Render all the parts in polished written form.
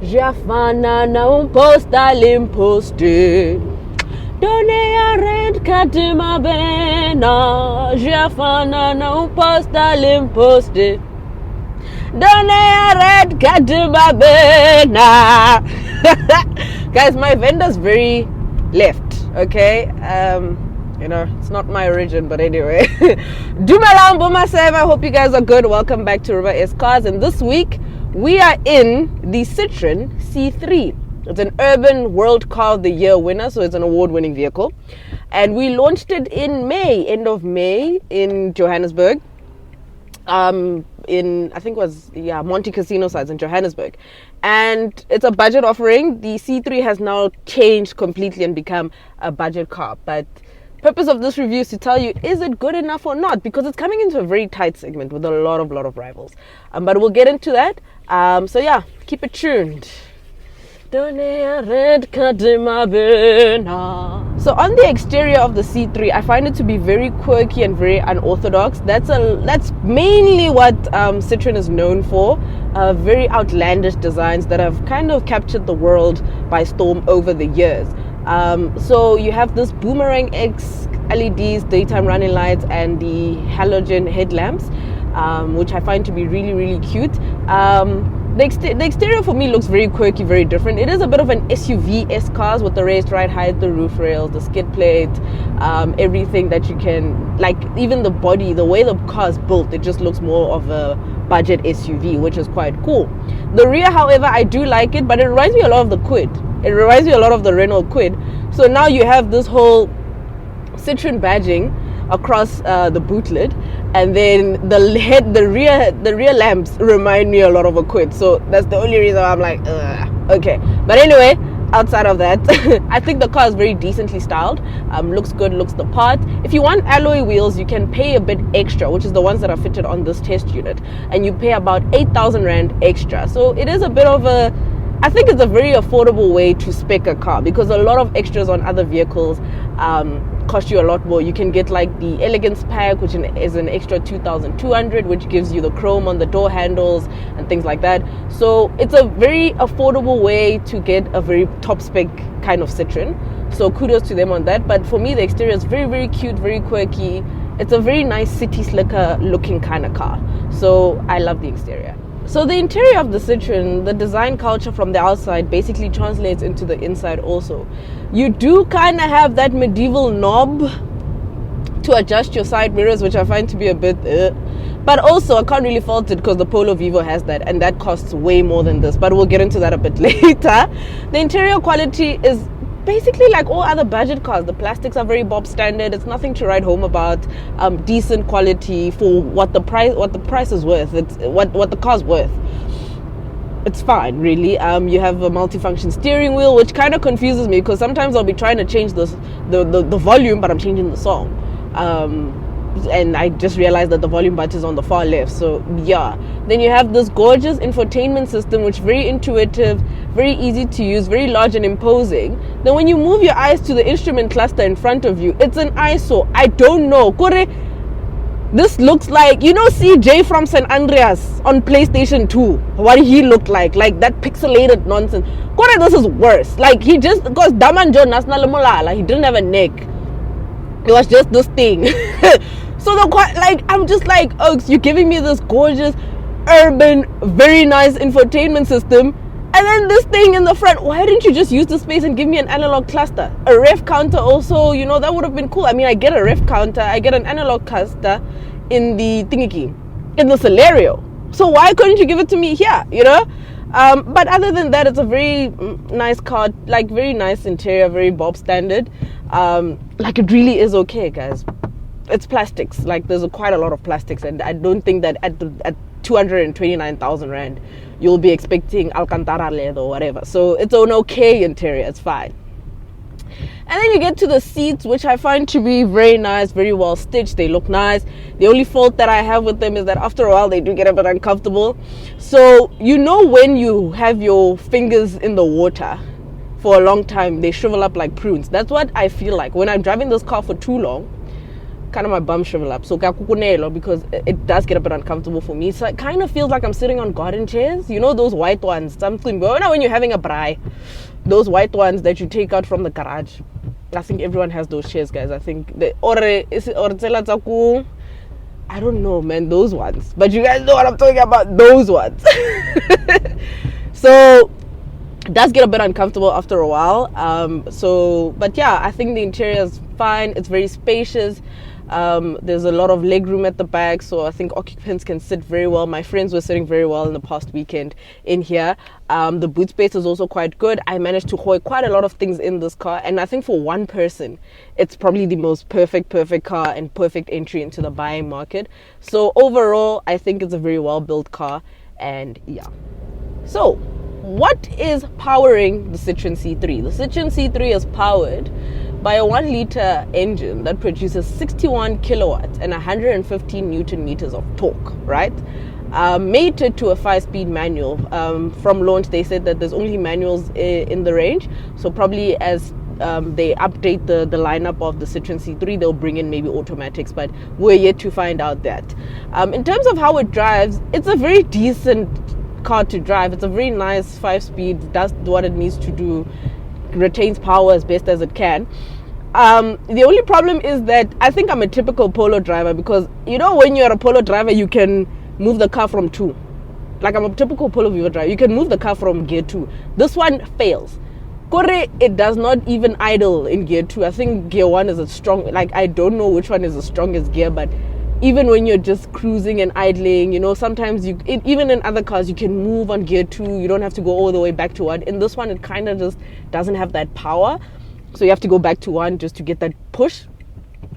Jafana na posta limposte. Done a red katima bena. Jafana na posta limposte. Done a red katima bena. Guys, my vendor's very left, okay? It's not my origin, but anyway. Dumalam Bumasev, I hope you guys are good. Welcome back to River S Cars, and this week we are in the Citroen C3. It's an Urban World Car of the Year winner, so it's an award-winning vehicle. And we launched it in May, end of May, in Johannesburg. Monte Casino sites in Johannesburg. And it's a budget offering. The C3 has now changed completely and become a budget car. But purpose of this review is to tell you, is it good enough or not? Because it's coming into a very tight segment with a lot of rivals. But we'll get into that. So yeah, keep it tuned. So on the exterior of the C3, I find it to be very quirky and very unorthodox. That's mainly what Citroen is known for. Very outlandish designs that have kind of captured the world by storm over the years. So you have this Boomerang X LEDs, daytime running lights, and the halogen headlamps, which I find to be really, really cute. The exterior for me looks very quirky, very different. It is a bit of an SUV-esque car with the raised ride height, the roof rails, the skid plate, everything that you can, like even the body, the way the car is built, it just looks more of a budget SUV, which is quite cool. The rear, however, I do like it, but it reminds me a lot of the Kwid. It reminds me a lot of the Renault Kwid. So now you have this whole Citroen badging across the boot lid, and then the rear lamps remind me a lot of a Kwid. So that's the only reason I'm like, okay. But anyway, outside of that, I think the car is very decently styled. Looks good, looks the part. If you want alloy wheels, you can pay a bit extra, which is the ones that are fitted on this test unit, and you pay about 8,000 Rand extra. So it is a bit of I think it's a very affordable way to spec a car, because a lot of extras on other vehicles cost you a lot more. You can get like the Elegance Pack, which is an extra 2,200, which gives you the chrome on the door handles and things like that. So it's a very affordable way to get a very top spec kind of Citroen. So kudos to them on that. But for me, the exterior is very, very cute, very quirky. It's a very nice city slicker looking kind of car. So I love the exterior. So the interior of the Citroen, the design culture from the outside basically translates into the inside also. You do kind of have that medieval knob to adjust your side mirrors, which I find to be a bit but also I can't really fault it because the Polo Vivo has that, and that costs way more than this, but we'll get into that a bit later. The interior quality is basically like all other budget cars. The plastics are very Bob standard. It's nothing to write home about. Decent quality for what the price is worth. It's what the car's worth. It's fine, really. You have a multifunction steering wheel, which kind of confuses me because sometimes I'll be trying to change the volume, but I'm changing the song. And I just realized that the volume button is on the far left. So yeah, then you have this gorgeous infotainment system, which is very intuitive, very easy to use, very large and imposing. Then when you move your eyes to the instrument cluster in front of you, it's an eyesore. I don't know, Kore, this looks like, CJ from San Andreas on PlayStation 2, what he looked like that pixelated nonsense. Kore, this is worse. Like, he just, because Damanjo Nasnal Mulala, he didn't have a neck. It was just this thing. So I'm just like, oh, you're giving me this gorgeous, urban, very nice infotainment system, and then this thing in the front. Why didn't you just use the space and give me an analog cluster? A ref counter also, that would have been cool. I mean, I get a ref counter, I get an analog cluster in the thingy, in the Celerio. So why couldn't you give it to me here, But other than that, it's a very nice car, like very nice interior, very Bob standard. It really is okay, guys. It's plastics. Like, there's quite a lot of plastics, and I don't think that at 229,000 Rand you'll be expecting Alcantara leather or whatever. So it's an okay interior. It's fine. And then you get to the seats, which I find to be very nice, very well stitched. They look nice. The only fault that I have with them is that after a while they do get a bit uncomfortable. So when you have your fingers in the water for a long time, they shrivel up like prunes. That's what I feel like when I'm driving this car for too long. kind of my bum shrivel up. So because it does get a bit uncomfortable for me. So it kind of feels like I'm sitting on garden chairs. You know those white ones? Something when you're having a braai, those white ones that you take out from the garage. I think everyone has those chairs, guys. I think I don't know, man, those ones. But you guys know what I'm talking about, those ones. So it does get a bit uncomfortable after a while. But yeah, I think the interior is fine. It's very spacious. There's a lot of leg room at the back, so I think occupants can sit very well. My friends were sitting very well in the past weekend in here. The boot space is also quite good. I managed to hoy quite a lot of things in this car, and I think for one person it's probably the most perfect car and perfect entry into the buying market. So overall, I think it's a very well built car. And yeah, so what is powering the Citroen C3? The Citroen C3 is powered by a 1 liter engine that produces 61 kilowatts and 115 newton meters of torque, right? Mated to a 5-speed manual. From launch, they said that there's only manuals in the range. So probably as they update the lineup of the Citroen C3, they'll bring in maybe automatics, but we're yet to find out that. In terms of how it drives, it's a very decent car to drive. It's a very nice 5-speed, does what it needs to do, retains power as best as it can. The only problem is that I think I'm a typical Polo driver, because you know when you're a Polo driver you can move the car from 2. Like I'm a typical Polo Vivo driver, you can move the car from gear 2. This one fails. It does not even idle in gear 2. I think gear 1 is a strong, like I don't know which one is the strongest gear, but even when you're just cruising and idling, you know, sometimes even in other cars you can move on gear 2. You don't have to go all the way back to 1. In this one, it kind of just doesn't have that power, so you have to go back to 1 just to get that push,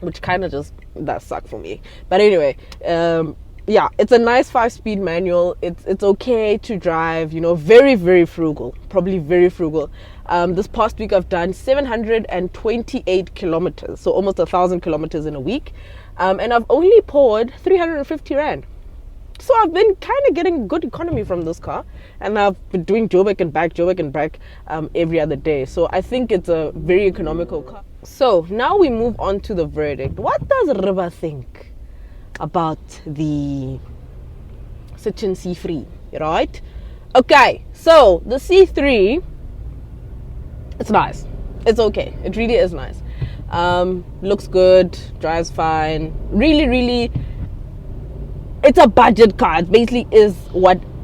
which kind of just does suck for me. But anyway, yeah, it's a nice 5-speed manual. It's okay to drive, you know, very, very frugal, probably very frugal. This past week I've done 728 kilometers, so almost 1,000 kilometers in a week. And I've only poured 350 rand. So I've been kind of getting good economy from this car, and I've been doing Joburg and back every other day. So I think it's a very economical car. So now we move on to the verdict. What does Riba think about the Citroen C3, right? Okay, so the C3, it's nice. It's okay. It really is nice. Looks good, drives fine. Really, it's a budget car. It basically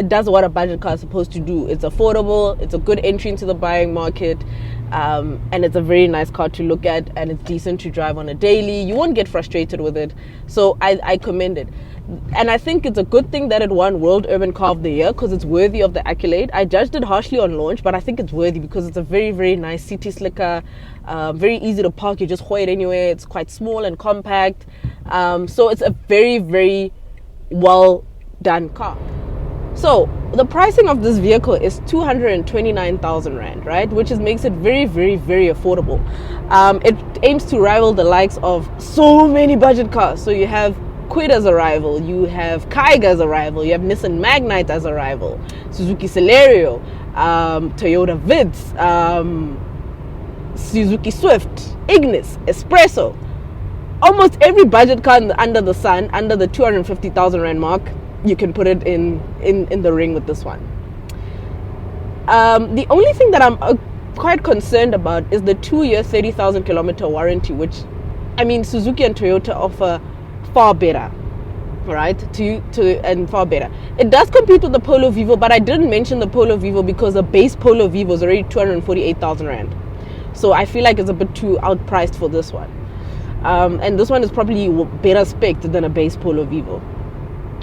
does what a budget car is supposed to do. It's affordable, it's a good entry into the buying market, and it's a very nice car to look at, and it's decent to drive on a daily. You won't get frustrated with it, so I commend it. And I think it's a good thing that it won World Urban Car of the Year, because it's worthy of the accolade. I judged it harshly on launch, but I think it's worthy because it's a very, very nice city slicker, very easy to park. You just hoy it anywhere. It's quite small and compact, so it's a very, very well done car. So the pricing of this vehicle is 229,000 rand, right, which makes it very, very, very affordable. It aims to rival the likes of so many budget cars. So you have Kwid as a rival, you have Kaiga as a rival, you have Nissan Magnite as a rival, Suzuki Celerio, Toyota Vitz, Suzuki Swift, Ignis, Espresso. Almost every budget car under the sun, under the 250,000 rand mark, you can put it in the ring with this one. The only thing that I'm quite concerned about is the 2-year 30,000 kilometer warranty, which, I mean, Suzuki and Toyota offer far better, right? And far better. It does compete with the Polo Vivo, but I didn't mention the Polo Vivo because the base Polo Vivo is already 248,000 rand. So I feel like it's a bit too outpriced for this one. And this one is probably better spec'd than a base Polo Vivo.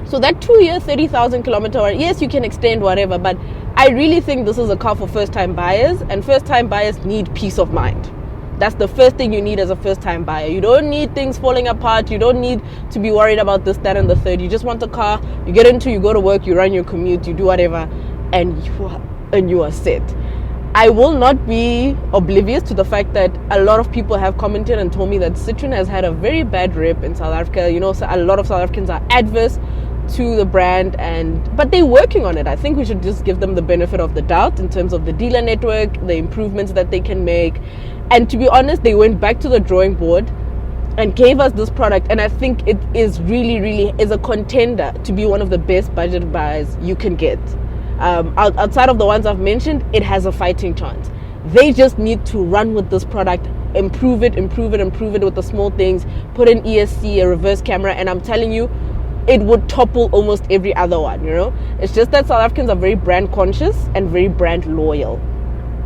So that 2-year 30,000 kilometer, yes, you can extend whatever, but I really think this is a car for first-time buyers, and first-time buyers need peace of mind. That's the first thing you need as a first-time buyer. You don't need things falling apart. You don't need to be worried about this, that, and the third. You just want a car. You get into, you go to work, you run your commute, you do whatever, and you are set. I will not be oblivious to the fact that a lot of people have commented and told me that Citroen has had a very bad rep in South Africa. You know, so a lot of South Africans are adverse to the brand, but they're working on it. I think we should just give them the benefit of the doubt in terms of the dealer network, the improvements that they can make. And to be honest, they went back to the drawing board and gave us this product, and I think it is really is a contender to be one of the best budget buys you can get. Outside of the ones I've mentioned, it has a fighting chance. They just need to run with this product, improve it with the small things, put in ESC, a reverse camera, and I'm telling you, it would topple almost every other one, you know. It's just that South Africans are very brand conscious and very brand loyal.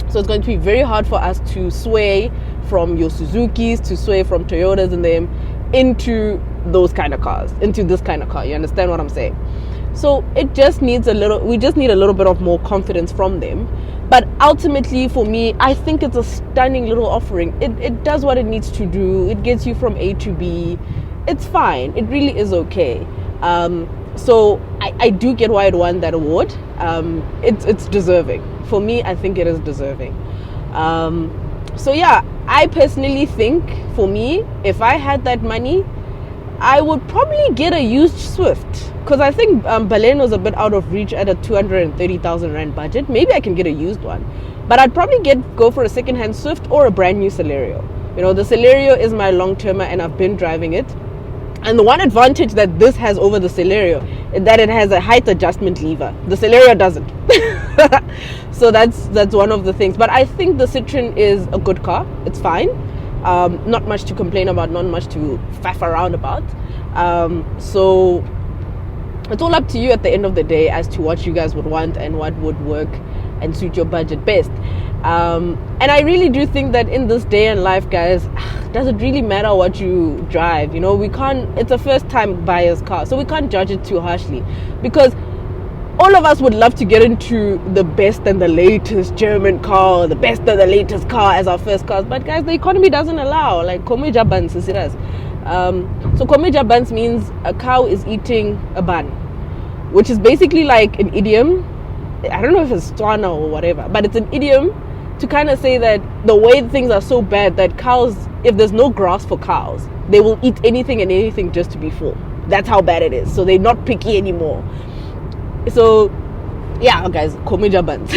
So it's going to be very hard for us to sway from your Suzukis, to sway from Toyotas and them into those kind of cars, into this kind of car. You understand what I'm saying? So it just needs we just need a little bit of more confidence from them. But ultimately, for me, I think it's a stunning little offering. It does what it needs to do. It gets you from A to B. It's fine. It really is okay. So I do get why it won that award. It's deserving. For me, I think it is deserving. So yeah, I personally think, for me, if I had that money, I would probably get a used Swift, because I think Belen was a bit out of reach at a 230,000 rand budget. Maybe I can get a used one, but I'd probably go for a second-hand Swift or a brand new Celerio. You know, the Celerio is my long-termer, and I've been driving it. And the one advantage that this has over the Celerio is that it has a height adjustment lever. The Celerio doesn't. So that's one of the things. But I think the Citroen is a good car. It's fine. Not much to complain about, not much to faff around about. So it's all up to you at the end of the day as to what you guys would want and what would work and suit your budget best. And I really do think that in this day and life, guys, does it really matter what you drive? You know, it's a first time buyer's car, so we can't judge it too harshly, because all of us would love to get into the best and the latest German car, the best and the latest car as our first cars. But guys, the economy doesn't allow, like, komeja buns, is it as? So komeja buns means a cow is eating a bun, which is basically like an idiom. I don't know if it's Tswana or whatever, but it's an idiom to kind of say that the way things are so bad that cows, if there's no grass for cows, they will eat anything and anything just to be full. That's how bad it is. So they're not picky anymore. So yeah, guys, komeja buns.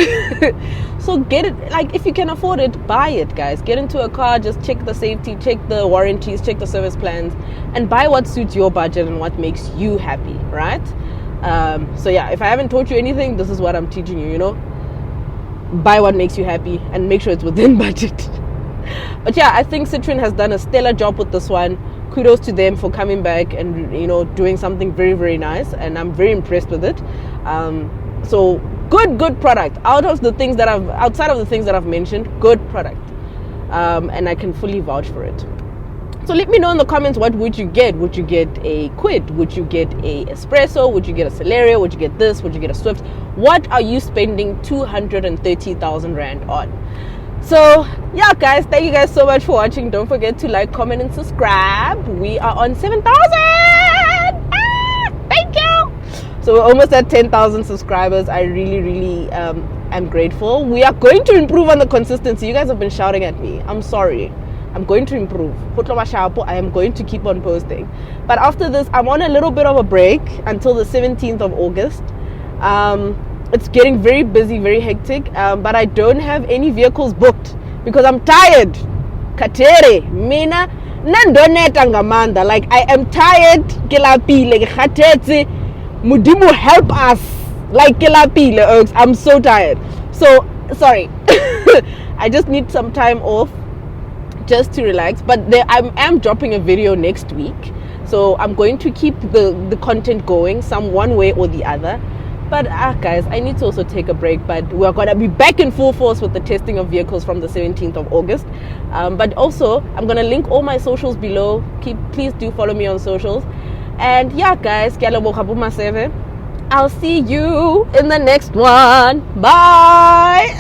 So get it, like, if you can afford it, buy it, guys. Get into a car, just check the safety, check the warranties, check the service plans, and buy what suits your budget and what makes you happy, right? So yeah, if I haven't taught you anything, this is what I'm teaching you, you know. Buy what makes you happy and make sure it's within budget. But yeah, I think Citroen has done a stellar job with this one. Kudos to them for coming back and, you know, doing something very nice, and I'm very impressed with it. So good product. Outside of the things that I've mentioned, good product. And I can fully vouch for it. So let me know in the comments, what would you get? Would you get a Quid? Would you get a Espresso? Would you get a Celerio? Would you get this? Would you get a Swift? What are you spending 230,000 rand on? So yeah, guys, thank you guys so much for watching. Don't forget to like, comment, and subscribe. We are on 7,000. Thank you. So we're almost at 10,000 subscribers. I really am grateful. We are going to improve on the consistency. You guys have been shouting at me. I'm sorry. I'm going to improve. I am going to keep on posting. But after this, I'm on a little bit of a break until the 17th of August. It's getting very busy, very hectic, but I don't have any vehicles booked because I'm tired. Katere, mina nandoneta ngamanda. Like, I am tired. Kelapile, khatetse, mudimu, help us. Like, kelapile, I'm so tired. So sorry. I just need some time off just to relax. But I am dropping a video next week, so I'm going to keep the content going one way or the other. But guys, I need to also take a break. But we're going to be back in full force with the testing of vehicles from the 17th of August. But also, I'm going to link all my socials below. Please do follow me on socials. And yeah, guys, I'll see you in the next one. Bye.